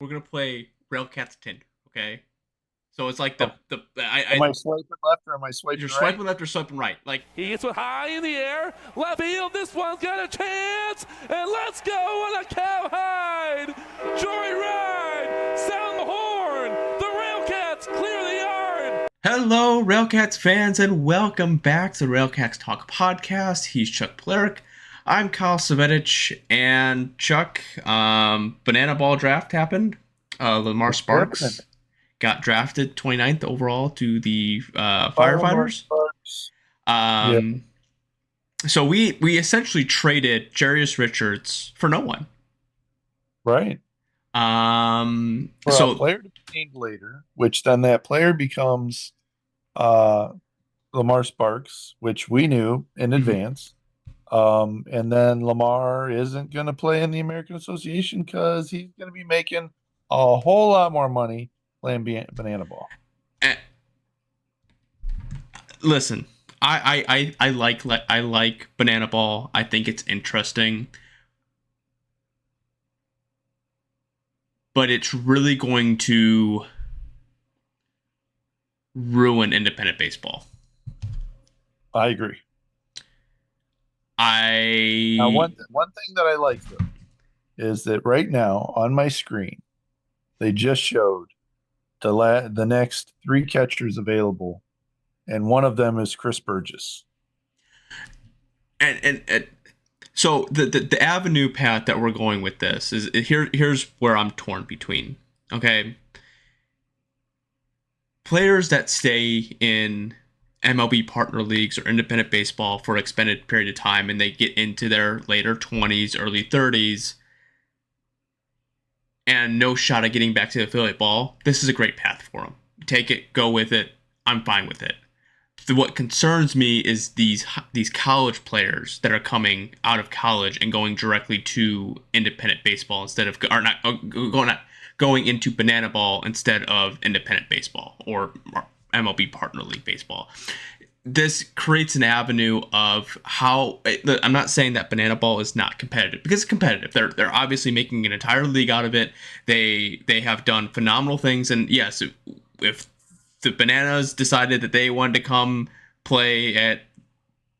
we're gonna play RailCats Tinder, okay? So it's like Oh, am I swiping left or am I you're swiping right? swiping left or swiping right. Like He gets it high in the air, left field. This one's got a chance, and let's go on a cowhide. Joyride, sound the horn. The Railcats clear the yard. hello, RailCats fans, and welcome back to the RailCats Talk podcast. He's Chuck Polarek. I'm Kyle Svetich, and Chuck. Banana Ball draft happened. Lamar It's happening. Sparks got drafted 29th overall to the Lamar Firefighters. Sparks. Yeah, Um, so we essentially traded Jarius Richards for no one. right. For a So player to be named later, which then that player becomes uh, Lamar Sparks, which we knew in mhm. advance. And then Lamar isn't going to play in the American Association because he's going to be making a whole lot more money playing banana ball. Eh, listen, I like Banana Ball. I think it's interesting, but it's really going to ruin independent baseball. I agree. Now, I one thing that I like though is that right now on my screen they just showed the next three catchers available, and one of them is Chris Burgess. and so the avenue path that we're going with this is here's where I'm torn between. Okay, players that stay in MLB partner leagues or independent baseball for an extended period of time and they get into their later 20s, early 30s, and no shot at getting back to affiliate ball, this is a great path for them. Take it, go with it. I'm fine with it. What concerns me is these college players that are coming out of college and going directly to independent baseball instead of or not going into banana ball instead of independent baseball or MLB partner league baseball. This creates an avenue of how I'm not saying that banana ball is not competitive because it's competitive. They're obviously making an entire league out of it. They have done phenomenal things, and yes, if the Bananas decided that they wanted to come play at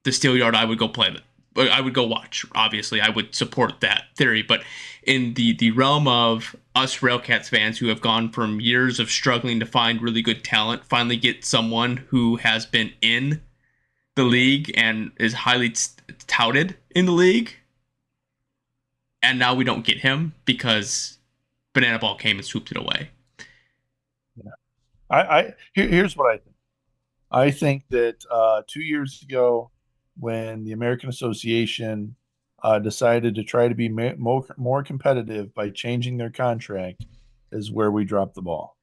the Steel Yard, I would go play it. I would go watch. Obviously, I would support that theory. But in the realm of us Railcats fans who have gone from years of struggling to find really good talent, finally get someone who has been in the league and is highly touted in the league, and now we don't get him because Banana Ball came and swooped it away. Yeah. Here's what I think. I think that 2 years ago, when the American Association decided to try to be more competitive by changing their contract, is where we dropped the ball.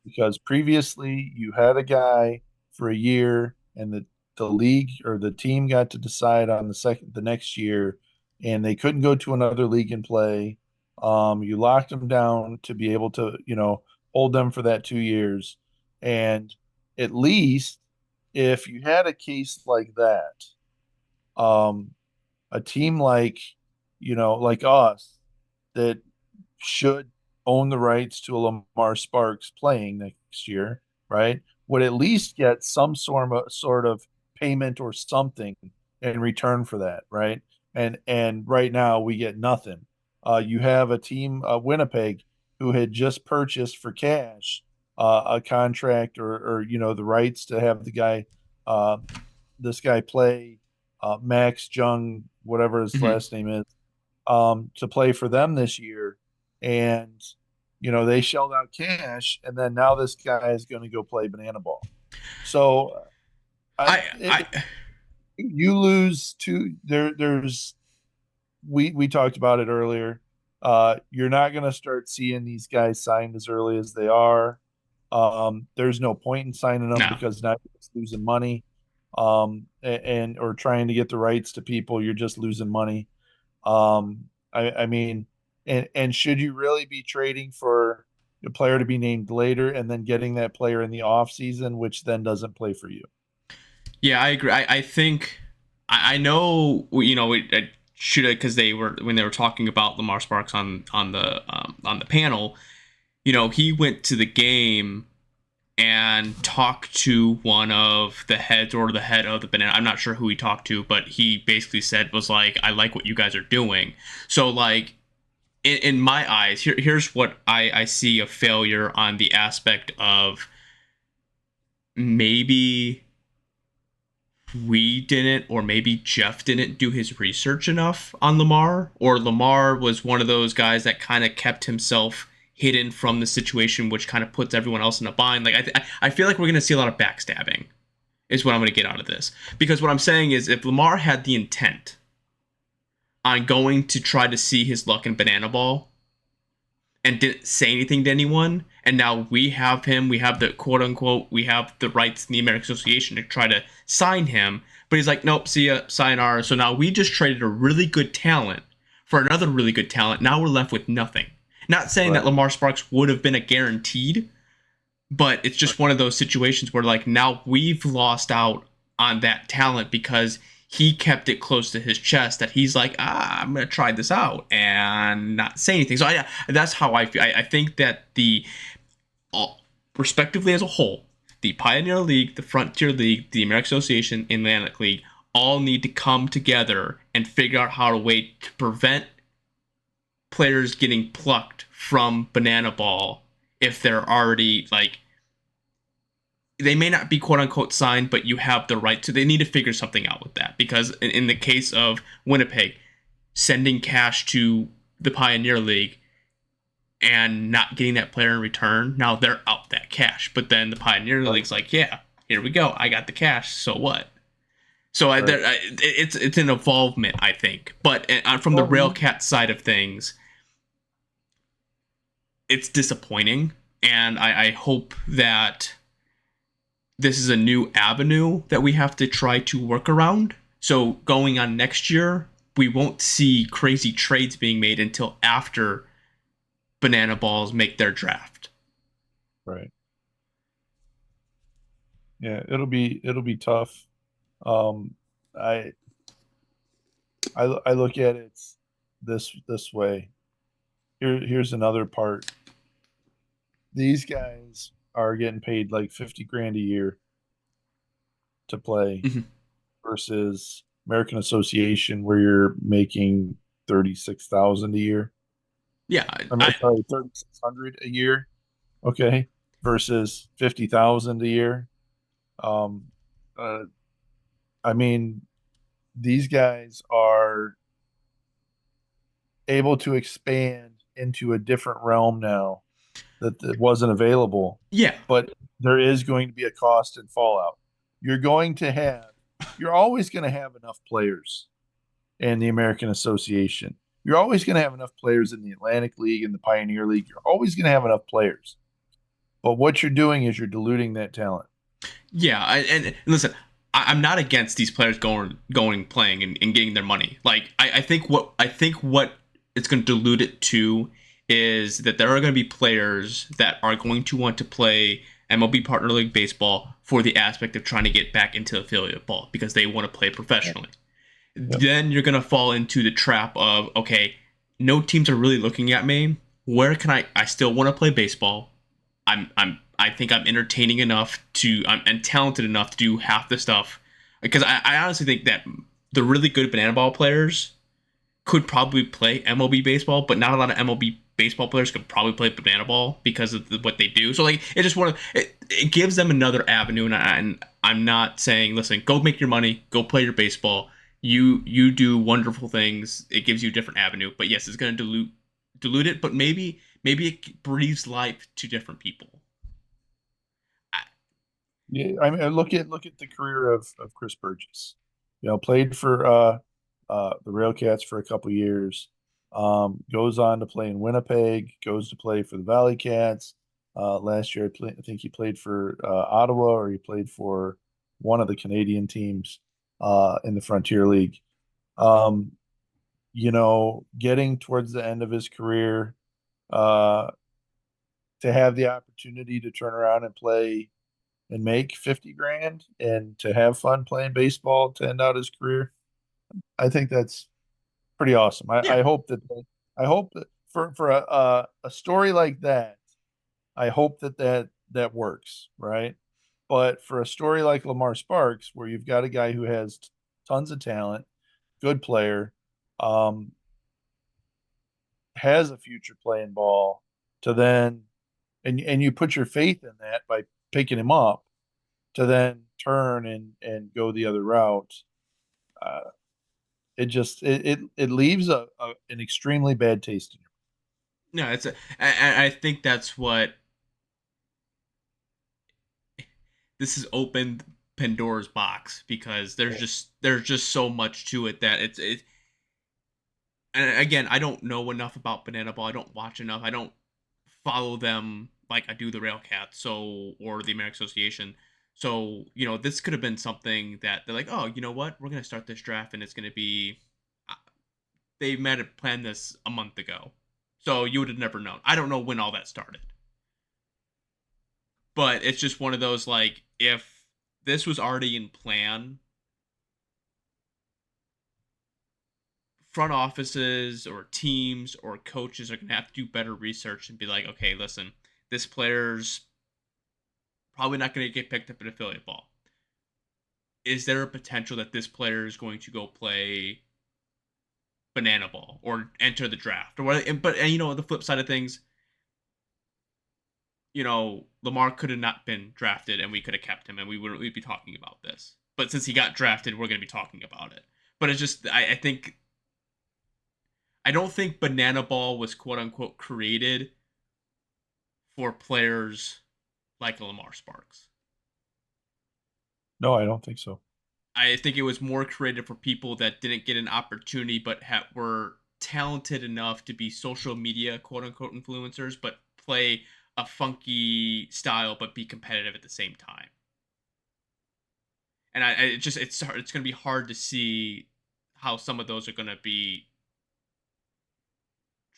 Because previously, you had a guy for a year, and the league or the team got to decide on the next year, and they couldn't go to another league and play. You locked them down to be able to, hold them for that 2 years, and at least if you had a case like that, um, a team like us that should own the rights to a Lamar Sparks playing next year, right? Would at least get some sort of payment or something in return for that, right? And right now we get nothing. You have a team, Winnipeg, who had just purchased for cash a contract or the rights to have uh, this guy play Max Jung, whatever his Mm-hmm. last name is, to play for them this year. And, they shelled out cash. And then now this guy is going to go play banana ball. So I you lose there's, we talked about it earlier. You're not going to start seeing these guys signed as early as they are. There's no point in signing them no. because now you're just losing money. And or trying to get the rights to people, you're just losing money. I mean, and should you really be trading for a player to be named later and then getting that player in the off season, which then doesn't play for you? Yeah, I agree. I think I know I should have because they were when they were talking about Lamar Sparks on the panel. he went to the game and talked to one of the heads or the head of the banana. I'm not sure who he talked to, but he basically said was like, I like what you guys are doing. So like in my eyes, here's what I see a failure on the aspect of maybe we didn't, or maybe Jeff didn't do his research enough on Lamar, or Lamar was one of those guys that kind of kept himself hidden from the situation, which kind of puts everyone else in a bind. Like I feel like we're going to see a lot of backstabbing, is what I'm going to get out of this. Because what I'm saying is, if Lamar had the intent on going to try to see his luck in Banana Ball, and didn't say anything to anyone, and now we have him, we have the quote unquote, we have the rights in the American Association to try to sign him, but he's like, nope, see ya, sayonara. So now we just traded a really good talent for another really good talent. Now we're left with nothing. Not saying that Lamar Sparks would have been a guaranteed, but it's just one of those situations where like now we've lost out on that talent because he kept it close to his chest that he's like, I'm gonna try this out and not say anything. So that's how I feel. I think that the respectively as a whole, the Pioneer League, the Frontier League, the American Association, and Atlantic League all need to come together and figure out how to prevent players getting plucked from Banana Ball if they're already like, they may not be quote unquote signed, but you have the right to. They need to figure something out with that, because in the case of Winnipeg, sending cash to the Pioneer League and not getting that player in return, now they're out that cash. But then the Pioneer League's like, yeah, here we go, I got the cash. So what? So it's an involvement, I think. But from the RailCat side of things, it's disappointing, and I hope that this is a new avenue that we have to try to work around. So going on next year, we won't see crazy trades being made until after Banana Balls make their draft. Right. Yeah, it'll be tough. I look at it this way. Here's another part. These guys are getting paid like 50 grand a year to play, versus American Association where you're making 36,000 a year. Yeah, I'm sorry, 3,600 a year. Okay, versus 50,000 a year. Um, I mean, these guys are able to expand into a different realm now that wasn't available. Yeah. But there is going to be a cost and fallout. You're always going to have enough players in the American Association. You're always going to have enough players in the Atlantic League and the Pioneer League. You're always going to have enough players. But what you're doing is you're diluting that talent. Yeah, and listen, I'm not against these players going playing and getting their money. Like I think what it's going to dilute it to is that there are going to be players that are going to want to play MLB Partner League baseball for the aspect of trying to get back into affiliate ball because they want to play professionally. Yep. Then you're going to fall into the trap of, okay, no teams are really looking at me. Where can I still want to play baseball. I think I'm entertaining enough and talented enough to do half the stuff, because I honestly think that the really good Banana Ball players could probably play MLB baseball, but not a lot of MLB baseball players could probably play Banana Ball because of what they do. So like, it gives them another avenue, and I'm not saying, listen, go make your money, go play your baseball. You do wonderful things. It gives you a different avenue, but yes, it's going to dilute it. But maybe it breathes life to different people. Yeah, I mean, look at the career of Chris Burgess. Played for the RailCats for a couple years. Goes on to play in Winnipeg. Goes to play for the Valley Cats. Last year, I think he played for Ottawa, or he played for one of the Canadian teams in the Frontier League. Getting towards the end of his career, to have the opportunity to turn around and play and make 50 grand and to have fun playing baseball to end out his career, I think that's pretty awesome. I hope that for a story like that, I hope that works, right? But for a story like Lamar Sparks, where you've got a guy who has tons of talent, good player, um, has a future playing ball, to then and you put your faith in that by picking him up, to then turn and go the other route. Uh, it leaves an extremely bad taste in your No, I think that's what this has opened Pandora's box, because mouth. there's just so much to it that it. And again, I don't know enough about Banana Ball. I don't watch enough. I don't follow them like I do the RailCats, or the American Association. So, this could have been something that they're like, oh, you know what? We're gonna start this draft, and it's gonna be. uh, They might have planned this a month ago, so you would have never known. I don't know when all that started, but it's just one of those, like, if this was already in plan, front offices or teams or coaches are going to have to do better research and be like, okay, listen, this player's probably not going to get picked up in affiliate ball. Is there a potential that this player is going to go play banana ball or enter the draft or what? But the flip side of things, Lamar could have not been drafted and we could have kept him and we wouldn't be talking about this. But since he got drafted, we're going to be talking about it. But it's just, I don't think banana ball was quote unquote created for players like Lamar Sparks. No, I don't think so. I think it was more created for people that didn't get an opportunity but were talented enough to be social media quote unquote influencers, but play a funky style but be competitive at the same time. And it's going to be hard to see how some of those are going to be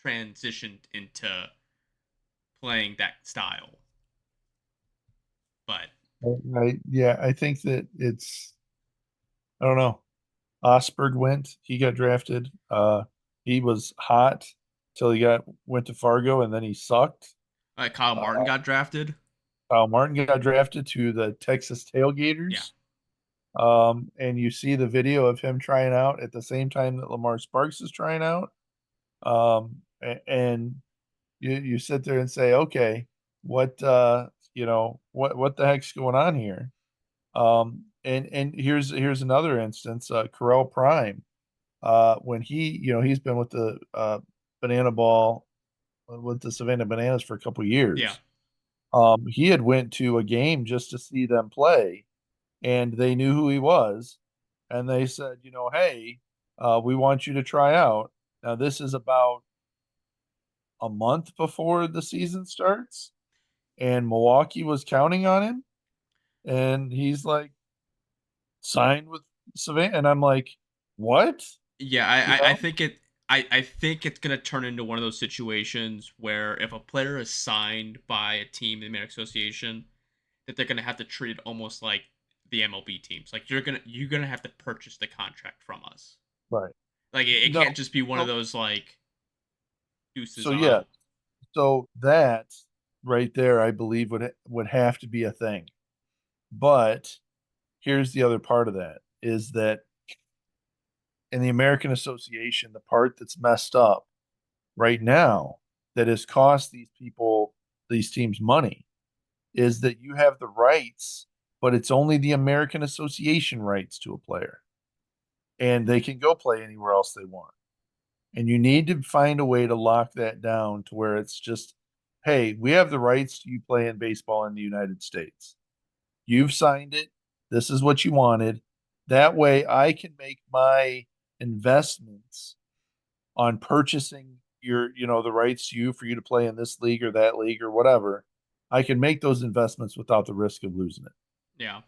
transitioned into playing that style. But Yeah, I think that I don't know. Osberg went, he got drafted. He was hot till went to Fargo, and then he sucked. Kyle Uh, Martin got drafted. Kyle Martin got drafted to the Texas Yeah. Tailgaters. And you see the video of him trying out at the same time that Lamar Sparks is trying out. And you sit there and say, okay, what the heck's going on here? And here's another instance, Corel Prime, when he's been with the Banana Ball, with the Savannah Bananas for a couple Yeah. years. He had went to a game just to see them play, and they knew who he was, and they said, hey, we want you to try out. Now this is about a month before the season starts, and Milwaukee was counting on him, and he's like signed with Savannah, and I'm like, what? Yeah, You I know? think I think it's gonna turn into one of those situations where if a player is signed by a team in the American Association, that they're gonna have to treat it almost like the MLB teams. Like you're gonna have to purchase the contract from us. Right. Like it No. can't just be one of So, those like deuces so yeah. on. So that right there, I believe would have to be a thing. But here's the other part of that is that in the American Association, the part that's messed up right now that has cost these teams money, is that you have the rights, but it's only the American Association rights to a player, and they can go play anywhere else they want. And you need to find a way to lock that down to where it's just, hey, we have the rights to you playing baseball in the United States. You've signed it. This is what you wanted. That way I can make my investments on purchasing the rights to you for you to play in this league or that league or whatever. I can make those investments without the risk of losing it. Yeah,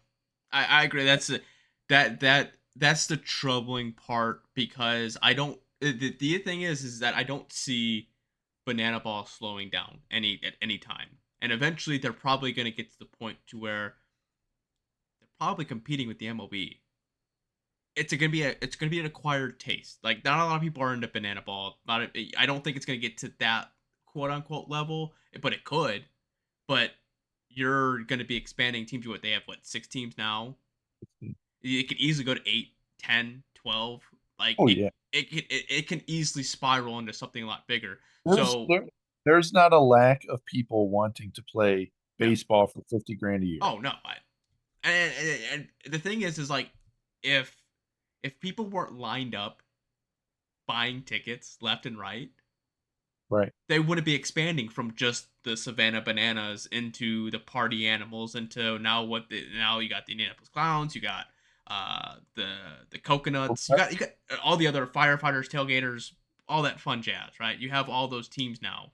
I agree. That's the troubling part, because I don't. The thing is that I don't see Banana Ball slowing down at any time, and eventually they're probably going to get to the point to where they're probably competing with the MLB. It's gonna be an acquired taste. Like, not a lot of people are into Banana Ball. I don't think it's gonna get to that quote unquote level, but it could. but you're going to be expanding teams. What they have, 6 teams now? It could easily go to 8, 10, 12. Like Oh yeah. it can easily spiral into something a lot bigger. There's So, there, there's not a lack of people wanting to play no. baseball for 50 grand a year. Oh no. And the thing is like if people weren't lined up buying tickets left and right, Right. they wouldn't be expanding from just the Savannah Bananas into the party animals into now you got the Indianapolis Clowns, you got the Coconuts, you got all the other firefighters, tailgaters, all that fun jazz, right? You have all those teams now.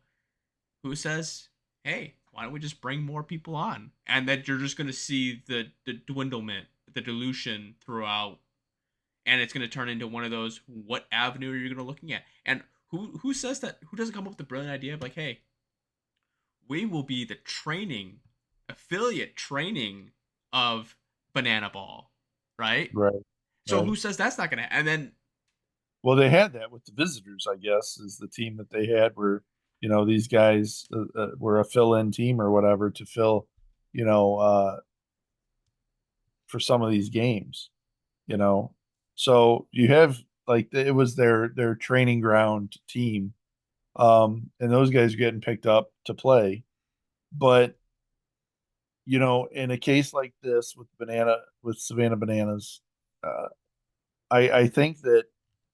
Who says, hey, why don't we just bring more people on? And that you're just gonna see the dwindlement, the dilution throughout, and it's going to turn into one of those, what avenue are you going to looking at? And who says that? Who doesn't come up with the brilliant idea of like, hey, we will be the training affiliate training of Banana Ball, right? Right. So Right. who says that's not going to? And then Well, they had that with the Visitors, I guess, is the team that they had where, these guys were a fill-in team or whatever to fill, you know, for some of these games, you know. So you have like it was their training ground team, and those guys are getting picked up to play. But in a case like this with Savannah Bananas, uh, I think that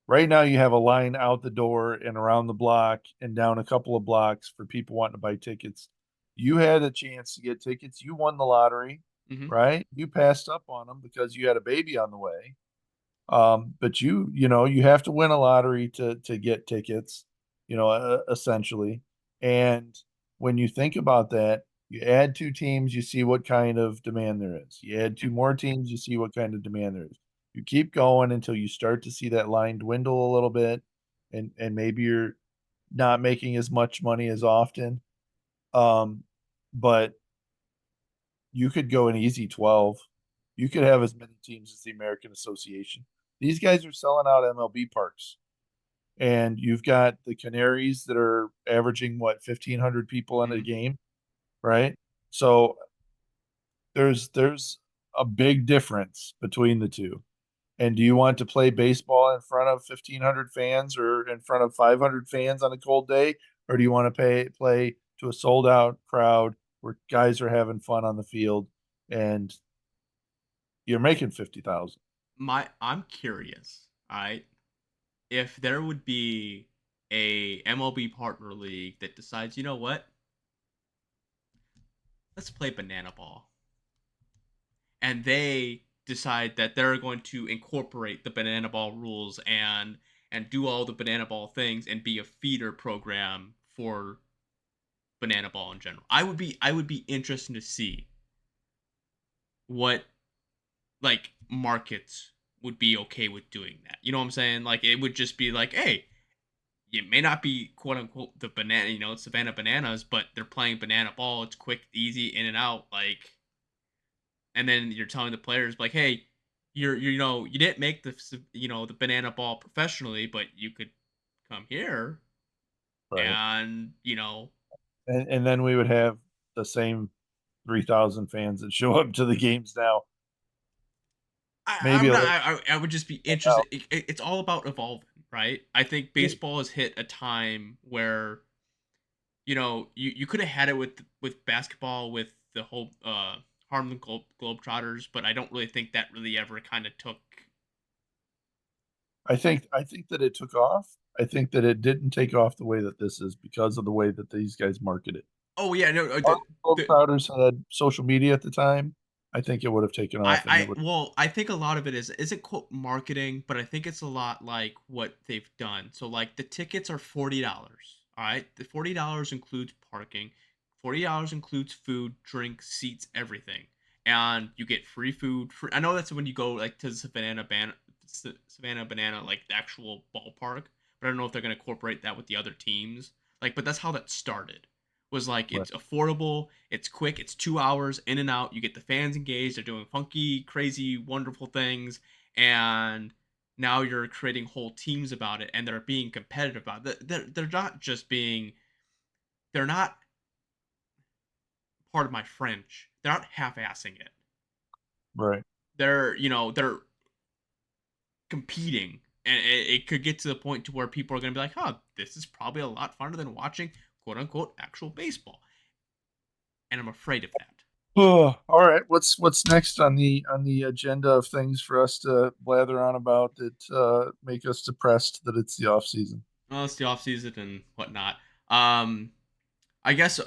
right now you have a line out the door and around the block and down a couple of blocks for people wanting to buy tickets. You had a chance to get tickets. You won the lottery, mhm, right? You passed up on them because you had a baby on the way. But you have to win a lottery to get tickets, essentially. And when you think about that, you add 2 teams, you see what kind of demand there is. You add 2 more teams, you see what kind of demand there is. You keep going until you start to see that line dwindle a little bit, and maybe you're not making as much money as often. But you could go an easy 12. You could have as many teams as the American Association. These guys are selling out MLB parks. And you've got the Canaries that are averaging what 1,500 people in a mhm. game, right? So there's a big difference between the two. And do you want to play baseball in front of 1,500 fans or in front of 500 fans on a cold day, or do you want to play to a sold out crowd where guys are having fun on the field and you're making 50,000? I'm curious, all right, if there would be a MLB partner league that decides, you know what, let's play Banana Ball, and they decide that they're going to incorporate the banana ball rules and do all the banana ball things and be a feeder program for banana ball in general. I would be interested to see what like markets would be okay with doing that. You know what I'm saying? Like it would just be like, hey, it may not be quote unquote the banana, it's Savannah Bananas, but they're playing banana ball. It's quick, easy, in and out. Like, and then you're telling the players like, hey, you didn't make the banana ball professionally, but you could come here Right. and And then we would have the same 3,000 fans that show up to the games now. Maybe I'm a not. little I would just be interested. out. It's all about evolving, right? I think baseball has hit a time where you could have had it with basketball with the whole Harlem Globetrotters, but I don't really think that really ever kind of took. I think that it took off. I think that it didn't take off the way that this is because of the way that these guys market it. Oh yeah, no, Harlem Globetrotters had social media at the time. I think it would have taken off, and it would. I think a lot of it isn't quote marketing, but I think it's a lot like what they've done. So like the tickets are $40. All right, the $40 includes parking, $40 includes food, drink, seats, everything, and you get free food. I know that's when you go like to the Savannah Banana, like the actual ballpark, but I don't know if they're gonna incorporate that with the other teams. Like, but that's how that started, was like Right. it's affordable, it's quick, it's 2 hours in and out. You get the fans engaged, they're doing funky, crazy, wonderful things, and now you're creating whole teams about it, and they're being competitive about it. They're not just being, they're not pardon my French, they're not half-assing it. Right. They're competing, and it could get to the point to where people are going to be like, "Huh, this is probably a lot funner than watching quote unquote actual baseball," and I'm afraid of that. Oh, all right. What's next on the agenda of things for us to blather on about that make us depressed that it's the off season? Well, it's the off season and whatnot. Um, I guess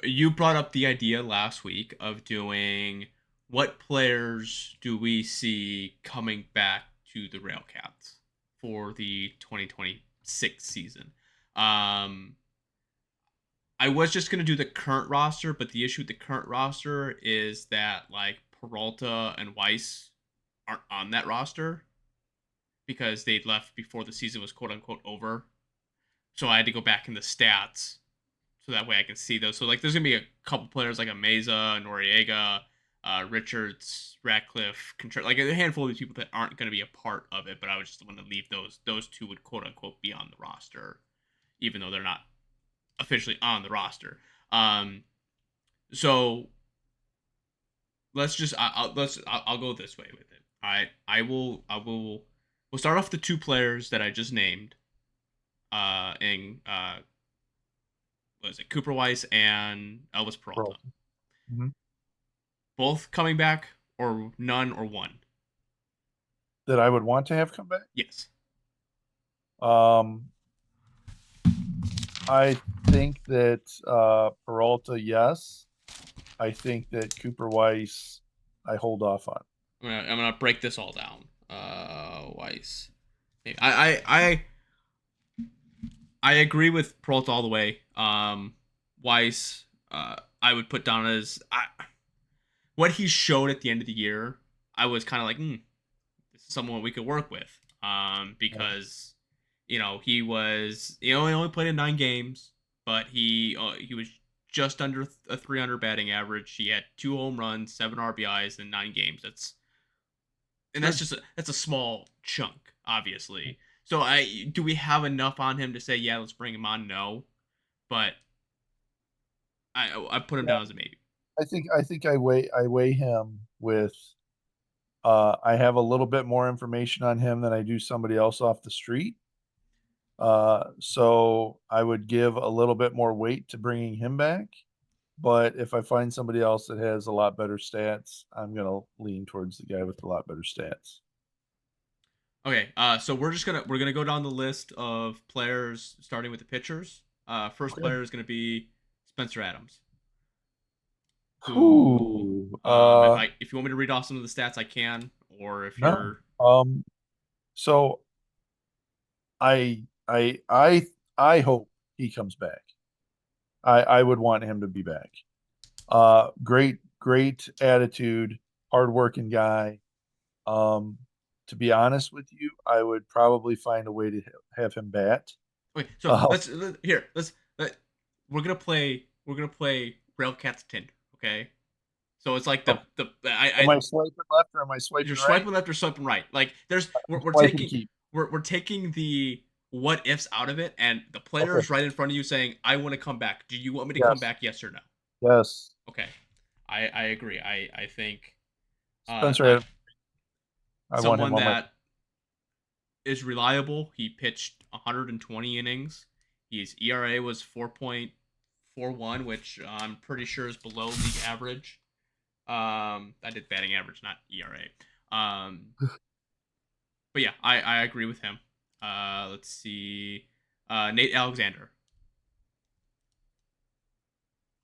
you brought up the idea last week of doing what players do we see coming back to the RailCats for the 2026 season. Um, I was just gonna do the current roster, but the issue with the current roster is that like Peralta and Weiss aren't on that roster because they left before the season was quote unquote over. So I had to go back in the stats so that way I can see those. So like, there's gonna be a couple players like Ameza, Noriega, Richards, Ratcliffe, like a handful of these people that aren't gonna be a part of it. But I would just want to leave those two would quote unquote be on the roster, even though they're not officially on the roster. Um, so let's just I'll go this way with it. We'll start off the two players that I just named. In what is it, Cooper Weiss and Elvis Peralta. Mm-hmm. Both coming back, or none, or one? That I would want to have come back. Yes. Um, I think that Peralta, yes. I think that Cooper Weiss, I hold off on. I'm gonna break this all down. Weiss. I agree with Peralta all the way. Weiss, I would put down as what he showed at the end of the year. I was kind of like, this is someone we could work with. Because he was he only played in 9 games, but he was just under a 300 batting average. He had 2 home runs, 7 RBIs in 9 games. That's a small chunk, obviously. So do we have enough on him to say, yeah, let's bring him on? No, but I put him down as a maybe. I think I weigh him with I have a little bit more information on him than I do somebody else off the street. So I would give a little bit more weight to bringing him back. But if I find somebody else that has a lot better stats, I'm gonna lean towards the guy with a lot better stats. Okay, so we're gonna go down the list of players starting with the pitchers. First Okay. player is gonna be Spencer Adams. Who, Ooh, if you want me to read off some of the stats, I can. Or if no. you're So I I I I hope he comes back. I would want him to be back. Great attitude, hardworking guy. Um, to be honest with you, I would probably find a way to have him bat. okay, so Uh, let, we're gonna play RailCats Tinder. Okay, so it's like oh, the am I I swiping left or am I you're swiping right? swiping left or swiping right. Like we're Swiping taking keep. we're taking the what ifs out of it, and the Okay. players right in front of you saying, "I want to come back. Do you want me to come Yes. back? Yes or no?" Yes. Okay, I agree. I think Spencer I Adams. I want him someone on my. that is reliable. He pitched 120 innings. His ERA was 4.41, which I'm pretty sure is below league average. I did batting average, not ERA. But yeah, I agree with him. Let's see. Nate Alexander.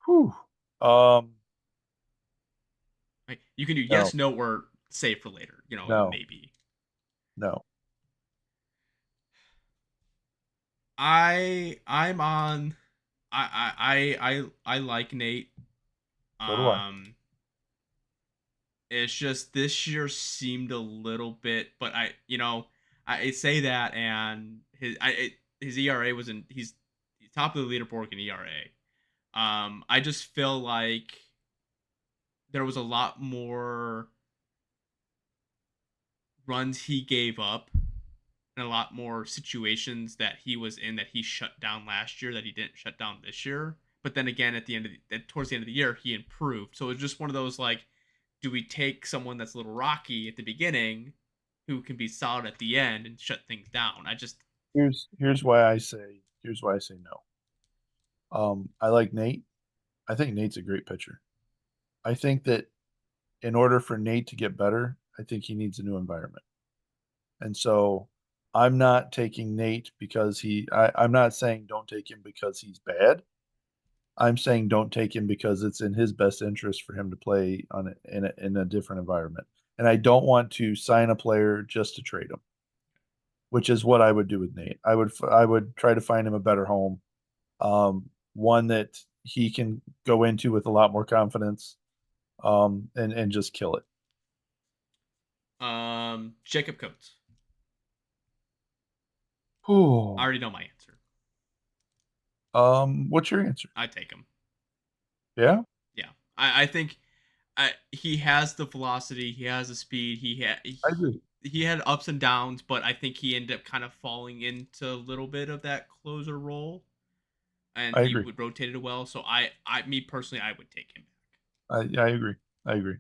Whew. Um. Right? You can do No. yes, no, or save for later. No. Maybe. No. I'm on. I like Nate. So do I. It's just this year seemed a little bit, but I say that, and his ERA he's top of the leaderboard in ERA. I just feel like there was a lot more runs he gave up and a lot more situations that he was in that he shut down last year that he didn't shut down this year but then again, towards the end of the year, he improved. So it's just one of those like, do we take someone that's a little rocky at the beginning, who can be solid at the end and shut things down? Here's why I say no. I like Nate. I think Nate's a great pitcher. I think that in order for Nate to get better, I think he needs a new environment. And so I'm not taking Nate because I'm not saying don't take him because he's bad. I'm saying don't take him because it's in his best interest for him to play in a different environment. And I don't want to sign a player just to trade him, which is what I would do with Nate. I would try to find him a better home, one that he can go into with a lot more confidence, and just kill it. Jacob Coates. Ooh. I already know my answer. What's your answer? I take him. Yeah, Yeah, I think he has the velocity, he has the speed, I agree. he had ups and downs, but I think he ended up kind of falling into a little bit of that closer role, and I he agree. would rotate it well. So me personally, I would take him I agree. I agree.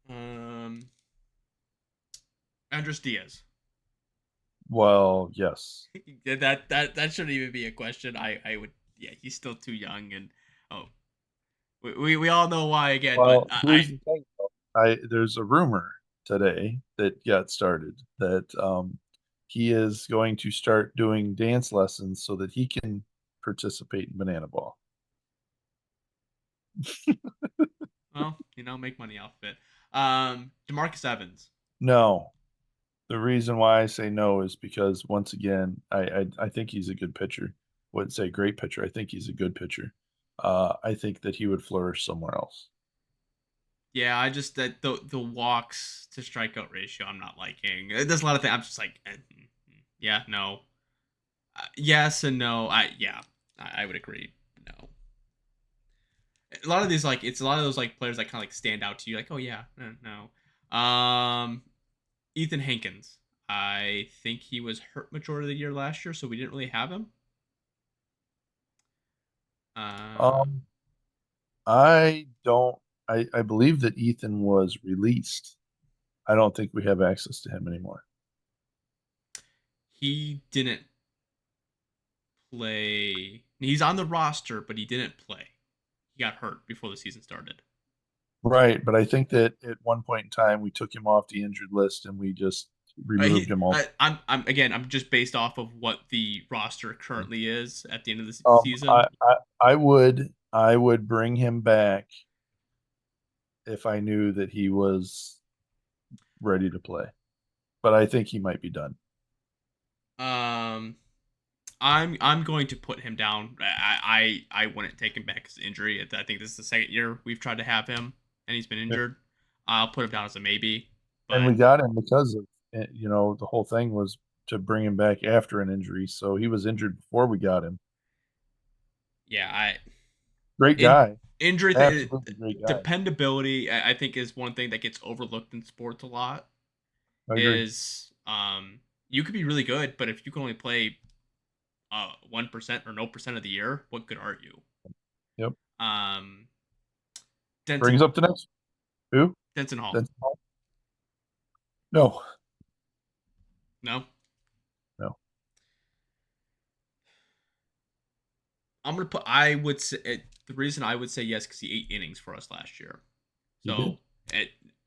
back. Andres Diaz. Well, yes. Yeah, that shouldn't even be a question. I would, yeah, he's still too young, and oh, we all know why again, but Well, here's the thing. There's a rumor today that got started that he is going to start doing dance lessons so that he can participate in Banana Ball. well, make money off of it. Demarcus Evans. No, the reason why I say no is because once again, I think he's a good pitcher. Wouldn't say great pitcher. I think he's a good pitcher. I think that he would flourish somewhere else. Yeah, I just that the walks to strikeout ratio I'm not liking. There's a lot of things I'm just like, yeah, no, yes and no. I would agree. No, a lot of these like it's a lot of those like players that kind of like stand out to you, like, oh yeah, no. Ethan Hankins. I think he was hurt majority of the year last year, so we didn't really have him. Um, I don't. I believe that Ethan was released. I don't think we have access to him anymore. He didn't play. He's on the roster, but he didn't play. He got hurt before the season started. Right, but I think that at one point in time we took him off the injured list and we just removed him all. I'm just based off of what the roster currently is at the end of the Um, season. I would bring him back if I knew that he was ready to play, but I think he might be done. Um, I'm going to put him down. I wouldn't take him back because of injury. I think this is the second year we've tried to have him, and he's been injured. I'll put him down as a maybe. And But we got him because of the whole thing was to bring him back after an injury, so he was injured before we got him. yeah, Great guy, injury absolutely great guy. dependability, I think, is one thing that gets overlooked in sports a lot. I agree. Is you could be really good, but if you can only play 1% or no percent of the year, what good are you? Yep. Denson Brings Hall. up the next. Who? Denson Hall. Denson Hall? No. No. No. I'm gonna put. I would say the reason I would say yes because he 8 innings for us last year. So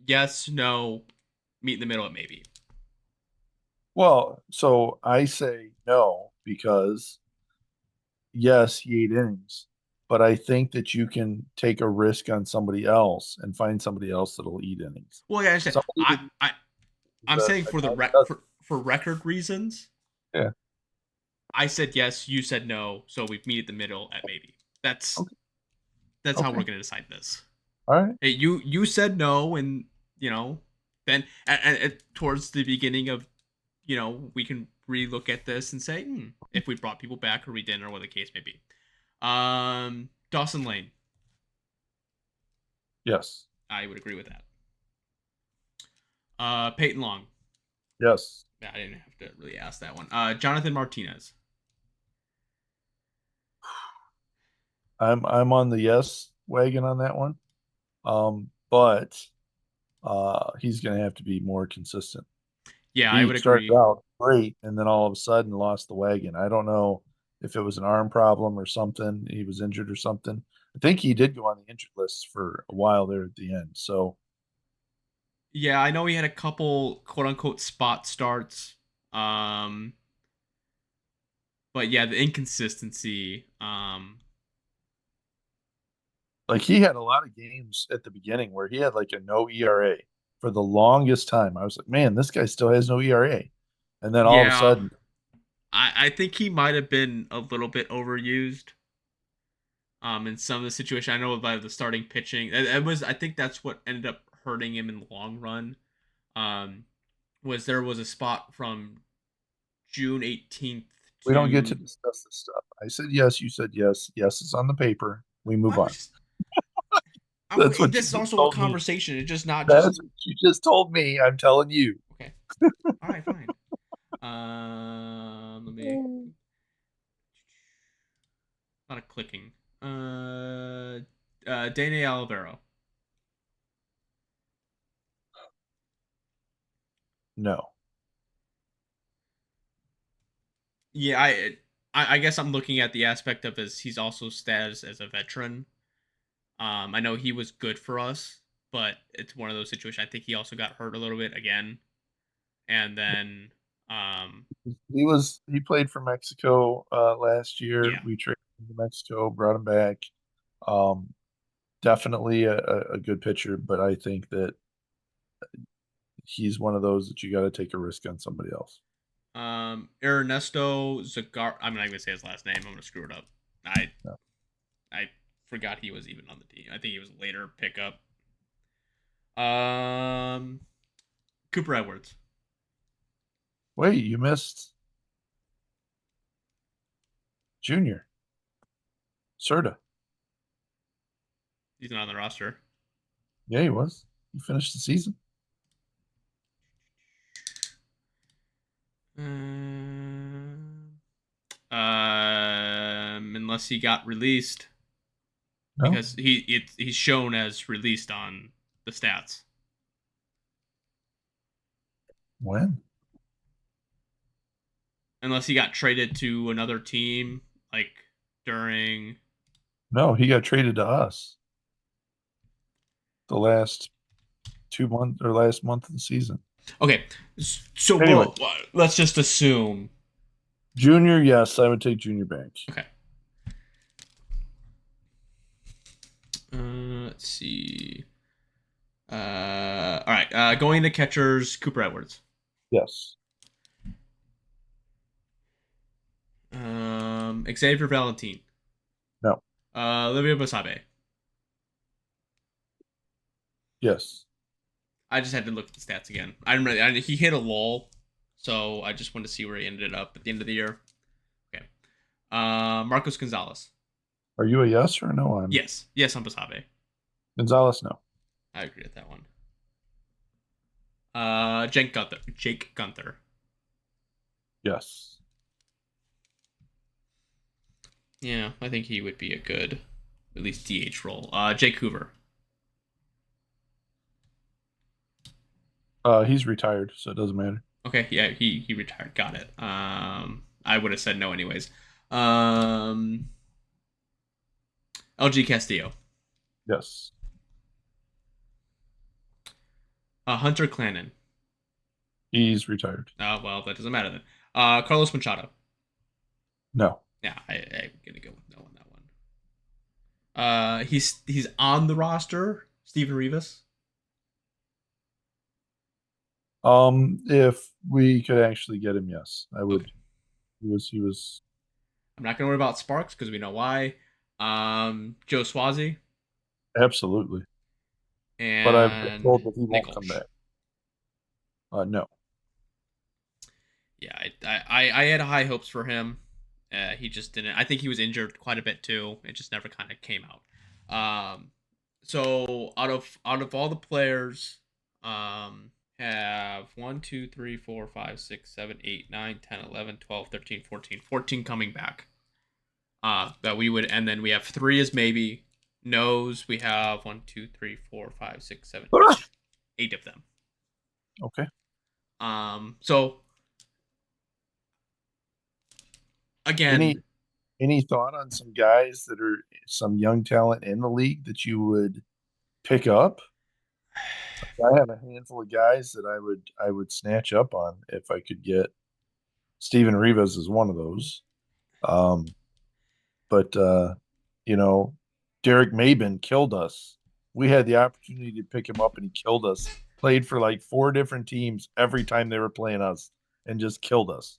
yes, no, meet in the middle at maybe. Well, so I say no because yes, he 8 innings, but I think that you can take a risk on somebody else and find somebody else that'll eat innings. Well, yeah, I understand. Somebody I'm that- saying for the that- for record reasons. Yeah. I said yes, you said no, so we meet at the middle at maybe. That's Okay. how Okay. we're gonna decide this. All right. Hey, you said no, and then towards the beginning of we can relook at this and say if we brought people back or we didn't or what the case may be. Dawson Lane. Yes. I would agree with that. Peyton Long. Yes. Yeah, I didn't have to really ask that one. Jonathan Martinez. I'm on the yes wagon on that one. But he's going to have to be more consistent. Yeah, I He would started agree. out great and then all of a sudden lost the wagon. I don't know if it was an arm problem or something. He was injured or something. I think he did go on the injured list for a while there at the end. So Yeah, I know he had a couple quote unquote spot starts. Um, but yeah, the inconsistency. like he had a lot of games at the beginning where he had like a no ERA for the longest time. I was like, man, this guy still has no ERA. And then all of a Yeah, sudden, I think he might have been a little bit overused. In some of the situation, I know by the starting pitching, it was. I think that's what ended up hurting him in the long run. Um, was there was a spot from June 18th we don't get to to. discuss this stuff. I said yes, you said yes. Yes, it's on the paper. We Well, move I on. was. That's what This you is just also a told me. conversation. It's just not just That's what you just told me. I'm telling you. okay. All right, fine. Let me. A lot of clicking. Dane Alvaro. No. Yeah, I guess I'm looking at the aspect of his. He's also status as a veteran. I know he was good for us, but it's one of those situations. I think he also got hurt a little bit again, and then He played for Mexico last year. yeah. We traded him to Mexico, brought him back. Um, Definitely a good pitcher, but I think that he's one of those that you got to take a risk on somebody else. Ernesto Zagar. I'm not even gonna say his last name. I'm gonna screw it up. I No. I forgot he was even on the team. I think he was a later pickup. Um, Cooper Edwards. Wait, you missed Junior Serta. He's not on the roster. Yeah, he was. He finished the season. Unless he got released No, because he's shown as released on the stats. when? Unless he got traded to another team, like during. No, he got traded to us the last 2 months or last month of the season. Okay, so Anyway, let's just assume. Junior, yes, I would take Junior back. Okay. Let's see. All right. Going to catchers, Cooper Edwards. Yes. Xavier Valentin. No. Olivia Basabe. Yes. I just had to look at the stats again. I didn't really. He hit a lull, so I just wanted to see where he ended up at the end of the year. Okay. Marcos Gonzalez. Are you a yes or a no on Yes, on Basabe. Gonzalez? No. I agree with that one. Jake Gunther. Yes. Yeah, I think he would be a good, at least DH role. Jake Hoover. He's retired, so it doesn't matter. Okay, yeah, he retired. Got it. I would have said no anyways. Um, LG Castillo. Yes. Hunter Clannon. He's retired. Well, that doesn't matter then. Carlos Machado. No. Yeah, I'm gonna go with no on that one. He's on the roster. Steven Rivas. If we could actually get him, yes, I would. Okay. He was I'm not gonna worry about Sparks because we know why. Joe Swazi absolutely. But I've been and told that he Nick won't come Olsh. back. No. Yeah, I had high hopes for him. He just didn't. I think he was injured quite a bit too. It just never kind of came out. So out of all the players, have 1, 2, 3, 4, 5, 6, 7, 8, 9, 10, 11, 12, 13, 14, 14 coming back. that we would, and then we have three is maybe. No's we have one, two, three, four, five, six, seven, eight of them. Okay. So again, Any thought on some guys that are some young talent in the league that you would pick up? I have a handful of guys that I would snatch up on if I could get. Steven Rivas is one of those. Um, but you know, Derek Maben killed us. We had the opportunity to pick him up and he killed us. Played for like four different teams every time they were playing us and just killed us.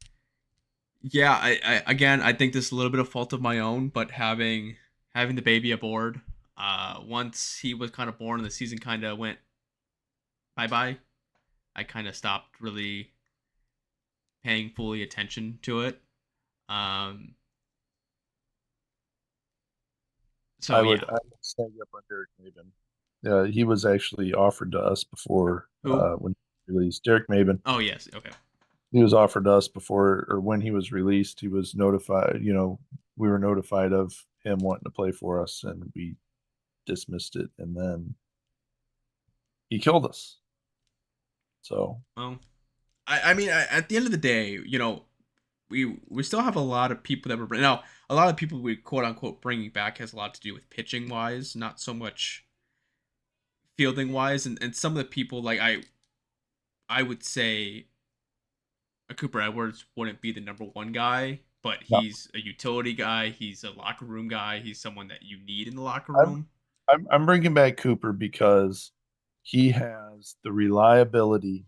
yeah, I think this is a little bit of fault of my own, but having the baby aboard, once he was kind of born and the season kind of went bye bye, I kind of stopped really paying fully attention to it. Um, so yeah, I would snag up on Derek Maben. He was actually offered to us before who? when he released. Derek Maben. Oh yes, okay. He was offered to us before or when he was released. He was notified. We were notified of him wanting to play for us, and we dismissed it. And then he killed us. So Well, I mean, at the end of the day, we still have a lot of people that we're bringing. Now, a lot of people we quote unquote bringing back has a lot to do with pitching wise, not so much fielding wise. And some of the people like I would say a Cooper Edwards wouldn't be the number one guy, but no, he's a utility guy. He's a locker room guy. He's someone that you need in the locker I'm room. I'm bringing back Cooper because he has the reliability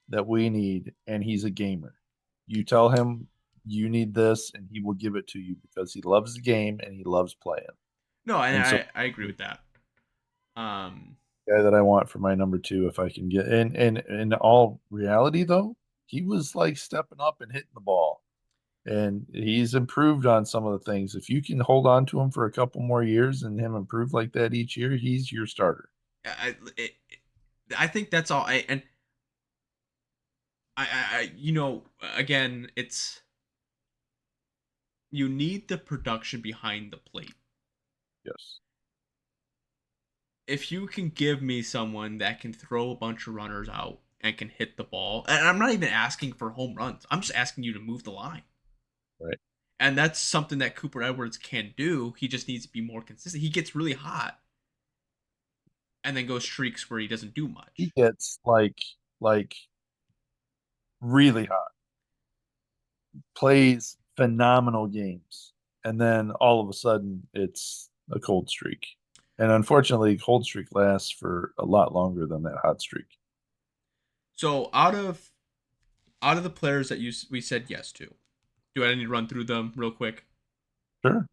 that we need, and he's a gamer. You tell him you need this, and he will give it to you because he loves the game and he loves playing. No, and And so, I agree with that. Um, the guy that I want for my number two, if I can get, and in all reality, though, he was like stepping up and hitting the ball, and he's improved on some of the things. If you can hold on to him for a couple more years and him improve like that each year, he's your starter. I think that's all. Again, it's you need the production behind the plate. Yes. If you can give me someone that can throw a bunch of runners out and can hit the ball, and I'm not even asking for home runs, I'm just asking you to move the line. Right. And that's something that Cooper Edwards can do. He just needs to be more consistent. He gets really hot and then goes streaks where he doesn't do He much. gets like really hot, plays phenomenal games, and then all of a sudden it's a cold streak. And unfortunately, cold streak lasts for a lot longer than that hot streak. So out of the players that we said yes to, do I need to run through them real quick? Sure.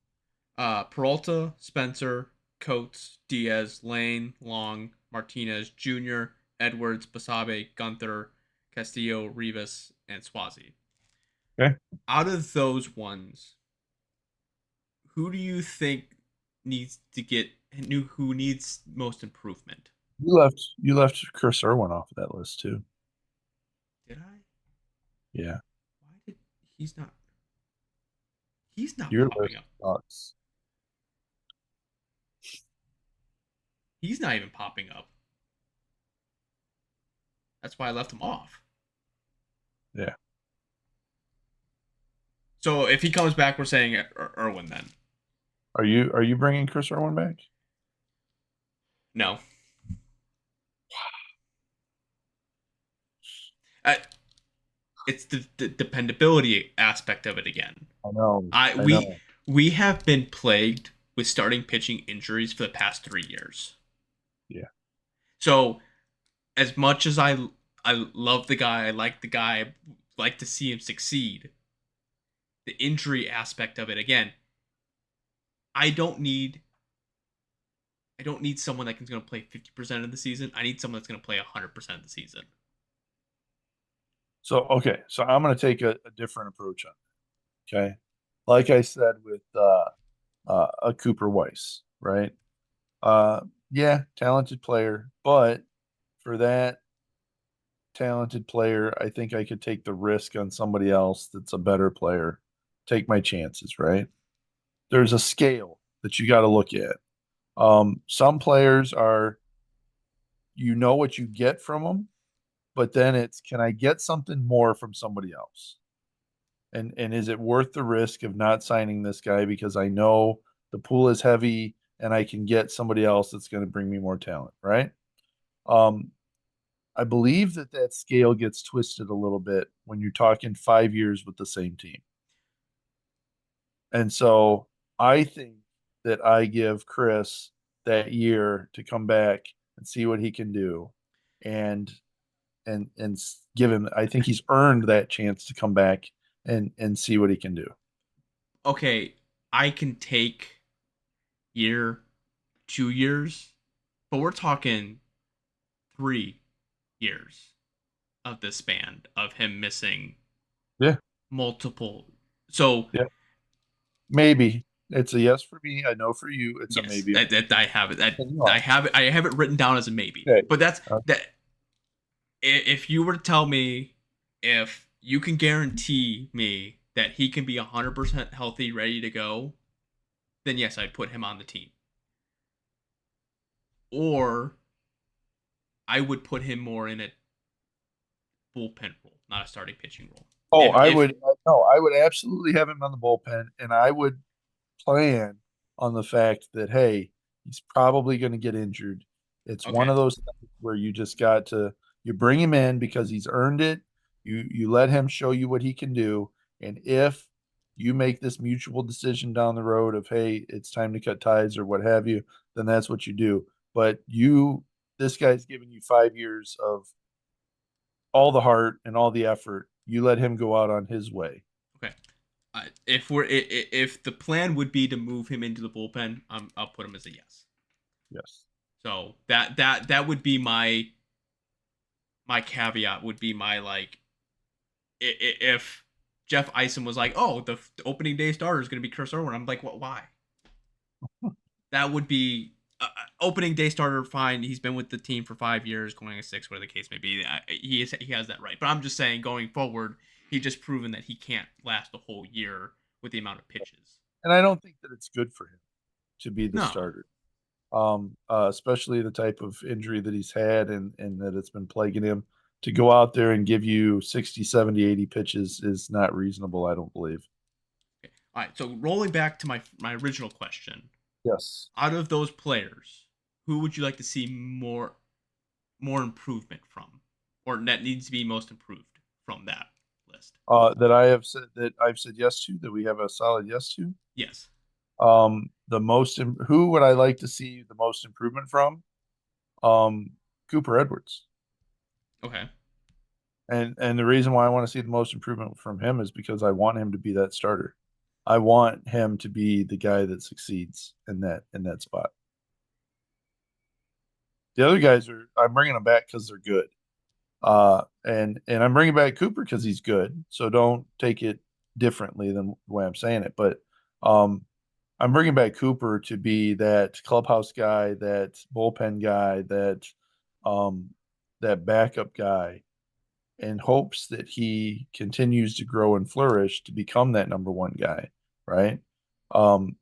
Peralta, Spencer, Coates, Diaz, Lane, Long, Martinez, Jr., Edwards, Basabe, Gunther, Castillo, Rivas, and Swazi. Okay. Out of those ones, who do you think needs to get who needs most improvement? You left Chris Irwin off of that list too. Did I? Yeah. Why did he's not Your popping list up. sucks. He's not even popping up. That's why I left him off. Yeah. So if he comes back, we're saying Irwin then. Are you bringing Chris Irwin back? No. Uh, it's the dependability aspect of it again. I know. I I we know. we have been plagued with starting pitching injuries for the past 3 years. Yeah. So as much as I love the guy, I like the guy, I like to see him succeed. The injury aspect of it again. I don't need someone that is going to play 50% of the season. I need someone that's going to play 100% of the season. So okay, so I'm going to take a different approach on it. Okay, like I said with a Cooper Weiss, right? Yeah, talented player, but for that talented player, I think I could take the risk on somebody else that's a better player. Take my chances, right? there's a scale that you got to look at. Some players are, you know what you get from them, but then it's, can I get something more from somebody else? And is it worth the risk of not signing this guy because I know the pool is heavy and I can get somebody else that's going to bring me more talent, right? Um, I believe that that scale gets twisted a little bit when you're talking 5 years with the same team. And so I think that I give Chris that year to come back and see what he can do, and give him. I think he's earned that chance to come back and see what he can do. Okay, I can take year, 2 years, but we're talking 3 years of this span of him missing Yeah, multiple. So yeah, maybe it's a yes for me. I know for you, it's a yes, maybe. that I have it. That And you are. I have it written down as a maybe. Okay. But that's Uh, that. If you were to tell me if you can guarantee me that he can be 100% healthy, ready to go, then yes, I'd put him on the team. Or I would put him more in a bullpen role, not a starting pitching role. oh, I If would no, I would absolutely have him on the bullpen, and I would plan on the fact that, hey, he's probably going to get injured. It's one okay, of those things where you just got to, you bring him in because he's earned it. You let him show you what he can do, and if you make this mutual decision down the road of, hey, it's time to cut ties or what have you, then that's what you do. But this guy's giving you 5 years of all the heart and all the effort. You let him go out on his way. okay. If the plan would be to move him into the bullpen, I'll put him as a yes. Yes. So that would be my caveat. Would be my like if Jeff Isom was like, oh, the opening day starter is going to be Chris Irwin. I'm like, what? Why? That would be opening day starter. Fine, he's been with the team for 5 years, going to six, whatever the case may be. He has that right. But I'm just saying, going forward, he just proven that he can't last a whole year with the amount of pitches. And I don't think that it's good for him to be the No. starter. Especially the type of injury that he's had and that it's been plaguing him. To go out there and give you 60, 70, 80 pitches is not reasonable, I don't believe. Okay. All right. So rolling back to my original question, Yes. out of those players, who would you like to see more improvement from, or that needs to be most improved from that list? That I've said yes to, that we have a solid yes to. Yes. Who would I like to see the most improvement from? Cooper Edwards. Okay. And the reason why I want to see the most improvement from him is because I want him to be that starter. I want him to be the guy that succeeds in that spot. The other guys are, I'm bringing them back because they're good. And I'm bringing back Cooper because he's good. So don't take it differently than the way I'm saying it. But I'm bringing back Cooper to be that clubhouse guy, that bullpen guy, um, that backup guy, in hopes that he continues to grow and flourish to become that number one guy, right? Um,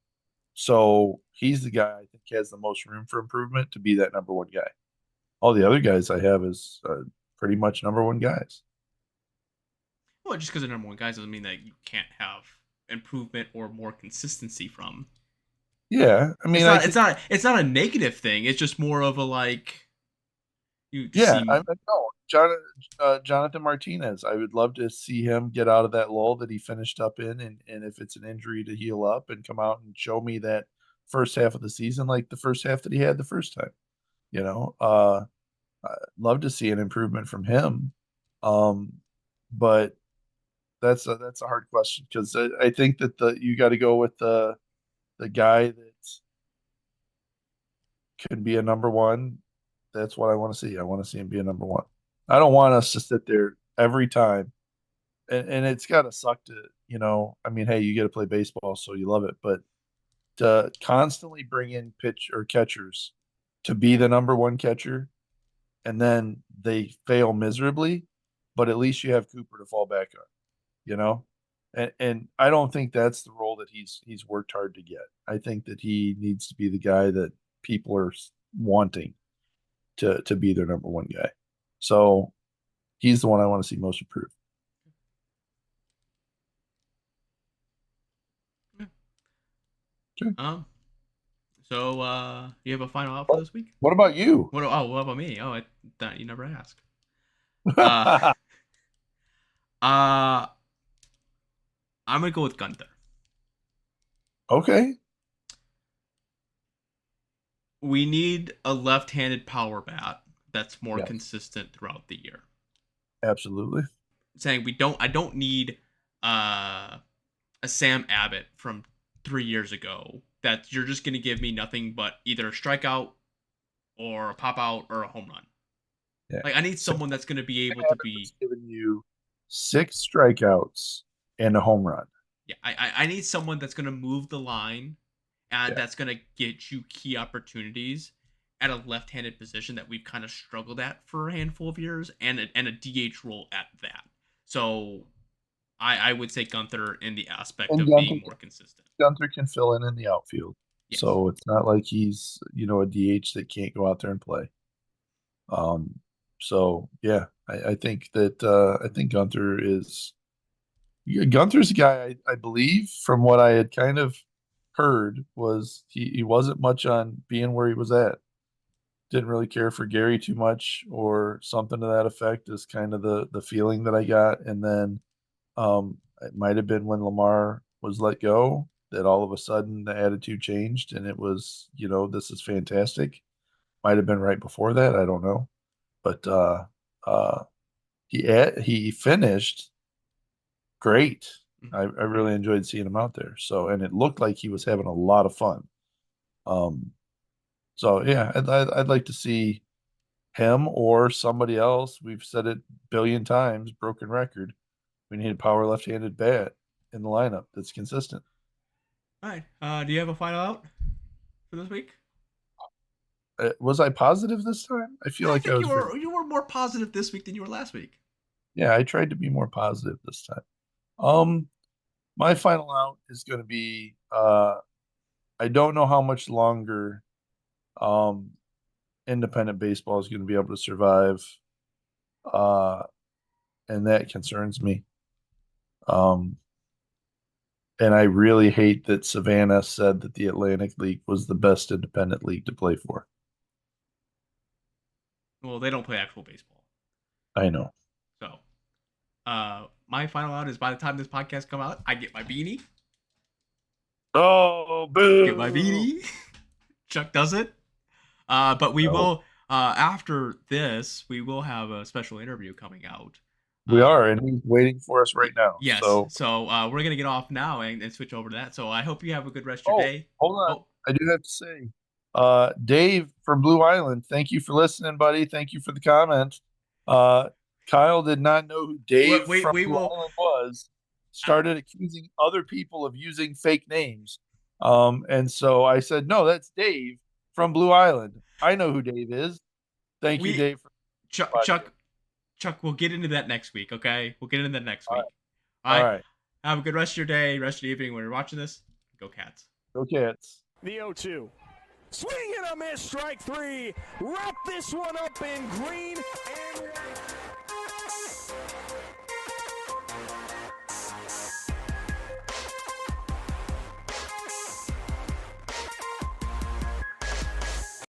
so he's the guy I think has the most room for improvement to be that number one guy. All the other guys I have is pretty much number one guys. Well, just because they're number one guys doesn't mean that you can't have improvement or more consistency from. Yeah, I It's mean, I not. think, It's not a negative thing. It's just more of a like you just yeah, see. I no, Jonathan Martinez. I would love to see him get out of that lull that he finished up in, and if it's an injury, to heal up and come out and show me that first half of the season, like the first half that he had the first time. You know, I'd love to see an improvement from him. Um, but that's a hard question because I think that you got to go with the guy that could be a number one. That's what I want to see. I want to see him be a number one. I don't want us to sit there every time, and it's got to suck to, I mean, hey, you get to play baseball, so you love it, but to constantly bring in pitch or catchers to be the number one catcher, and then they fail miserably, but at least you have Cooper to fall back on, you know? And I don't think that's the role that he's worked hard to get. I think that he needs to be the guy that people are wanting to be their number one guy. So he's the one I want to see most improved. Okay. So you have a final out for this week? What about you? What about me? Oh, I thought you never asked. Uh, uh, I'm gonna go with Gunther. Okay. We need a left-handed power bat that's more Yes. consistent throughout the year. Absolutely. Saying I don't need a Sam Abbott from 3 years ago that you're just gonna give me nothing but either a strikeout or a pop out or a home run. Yeah. Like I need someone that's gonna be able to be giving you 6 strikeouts and a home run. yeah. I need someone that's gonna move the line and Yeah. that's gonna get you key opportunities at a left-handed position that we've kind of struggled at for a handful of years, and a DH role at that. So I would say Gunther in the aspect And of being more consistent. Gunther can fill in the outfield. Yes. So it's not like he's, a DH that can't go out there and play. So yeah, I think that I think Gunther's a guy I believe from what I had kind of heard was he wasn't much on being where he was at. Didn't really care for Gary too much or something to that effect is kind of the feeling that I got. And then it might have been when Lamar was let go that all of a sudden the attitude changed and it was, this is fantastic. Might have been right before that, I don't know. But uh he finished great. I really enjoyed seeing him out there. So and it looked like he was having a lot of fun. So yeah, I'd like to see him or somebody else. We've said it a billion times, broken record. We need a power left-handed bat in the lineup that's consistent. All right. Do you have a final out for this week? Was I positive this time? I feel I like think I was. you were more positive this week than you were last week. Yeah, I tried to be more positive this time. My final out is going to be I don't know how much longer independent baseball is going to be able to survive, uh, and that concerns me. And I really hate that Savannah said that the Atlantic League was the best independent league to play for. Well, they don't play actual baseball. I know. So, my final out is by the time this podcast come out, I get my beanie. Oh, boo! Get my beanie. Chuck does it. But we will after this, we will have a special interview coming out. We are, and he's waiting for us right now. Yes. So we're gonna get off now and switch over to that. So I hope you have a good rest of your day. Hold on. I do have to say, Dave from Blue Island, thank you for listening, buddy. Thank you for the comment. Kyle did not know who Dave from Blue Island was. Started accusing other people of using fake names. And so I said, no, that's Dave from Blue Island. I know who Dave is. Thank you, Dave. Chuck, we'll get into that next week, okay? We'll get into that next week. All right. Have a good rest of your day, rest of your evening when you're watching this. Go Cats. Go Cats. The 0-2. Swing and a miss, strike 3. Wrap this one up in green and white.